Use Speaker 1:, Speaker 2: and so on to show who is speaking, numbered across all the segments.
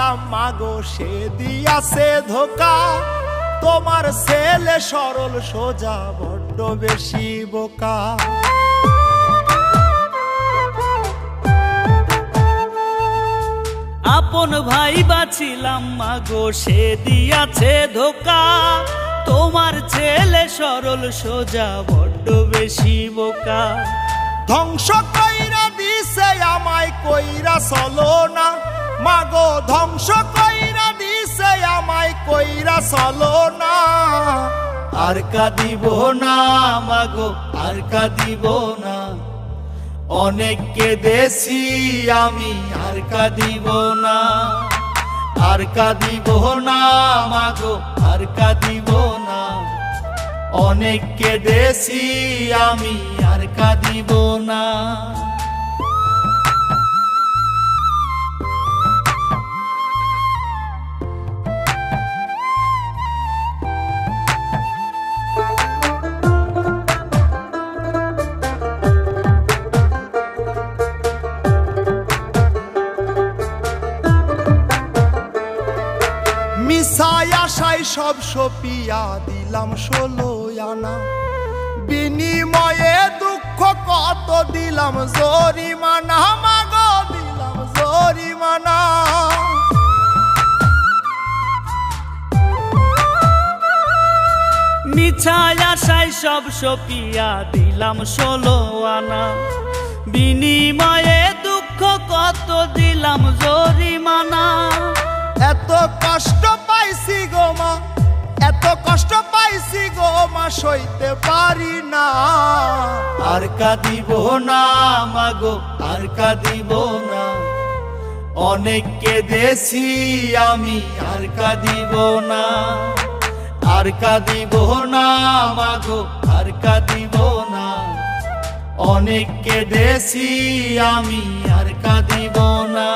Speaker 1: বাসিলাম মাগো সে দিয়াছে ধোকা। তোমার ছেলে সরল সোজা বড্ড বেশি বোকা।
Speaker 2: আপন ভাই বাছিলাম মাগো সে দিয়াছে ধোকা। তোমার ছেলে সরল সোজা বড্ড বেশি বোকা।
Speaker 1: ধ্বংস কইরা দিছে আমায় কইরা চলো না মাগো, ধ্বংস কইরা দিছে আমায় কইরা চলো না।
Speaker 2: আর কাঁদিব না মাগো আর কাঁদিব না, অনেক কেঁদেছি আমি আর কাঁদিব না। আর কাঁদিব না মাগো আর কাঁদিব না, অনেক কেঁদেছি আমি আর কাঁদিব না।
Speaker 1: মিশায় আশায় সব সপিয়া দিলাম 16 আনা, বিনিময়ে দুঃখ কত দিলাম জরিমানা মাগো দিলাম জরিমানা।
Speaker 2: মিছায় আশায় সব সপিয়া দিলাম 16 আনা, বিনিময়ে দুঃখ কত দিলাম জরিমানা।
Speaker 1: এত কষ্ট পাইছি গো মা, এত কষ্ট পাইছি গো মা, সইতে পারি না।
Speaker 2: আর কাঁদিব না মাগো আর কাঁদিব না, অনেক কেঁদেছি আমি আর কাঁদিব না। আর কাঁদিব না মাগো আর কাঁদিব না, অনেক কেঁদেছি আমি আর কাঁদিব না।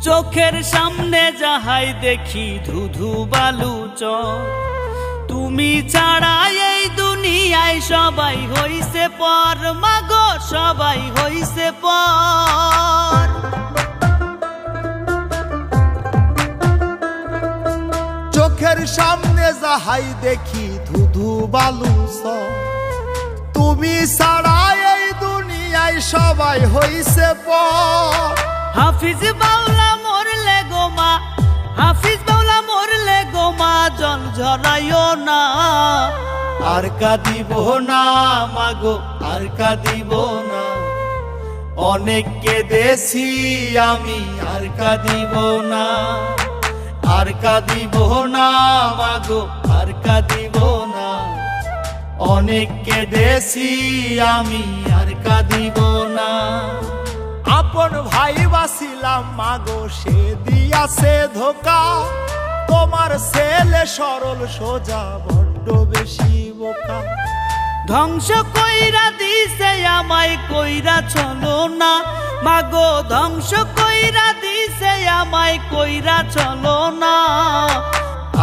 Speaker 2: চোখের সামনে যাহাই দেখি ধুধু বালু চর, তুমি ছাড়া এই দুনিয়ায় সবাই হইছে পর মাগো সবাই হইছে পর।
Speaker 1: চোখের সামনে যাহাই দেখি ধুধু বালু চর, তুমি ছাড়া এই দুনিয়ায় সবাই হইছে পর।
Speaker 2: হাফিজ বাউলা মরলে গো মা, হাফিজ বাউলা মরলে গো মা, জল ঝরাইও না। আর কাঁদিব না মাগো আর কাঁদিব না, অনেক কেঁদেছি আমি আর কাঁদিব না। আর কাঁদিব না মাগো আর কাঁদিব না, অনেক কেঁদেছি আমি আর কাঁদিব না।
Speaker 1: আপন ভাই বাসিলাম মাগো সে দিয়াছে ধোকা। তোমার ছেলে সরল সোজা বড্ড বেশি বোকা।
Speaker 2: ধ্বংস কইরা দিছে আমায় কইরা চলো না মাগো, ধ্বংস কইরা দিছে আমায় কইরা চলো না।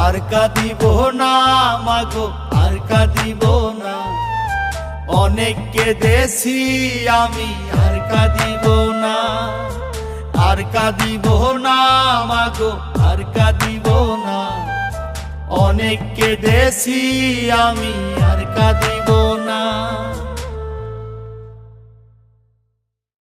Speaker 2: আর কাঁদিব না মাগো আর কাঁদিব না, অনেক কেঁদেছি আমি আর কাঁদিব না। আর কাঁদিব না মাগো আর কাঁদিব না, অনেক কেঁদেছি আমি আর কাঁদিব না।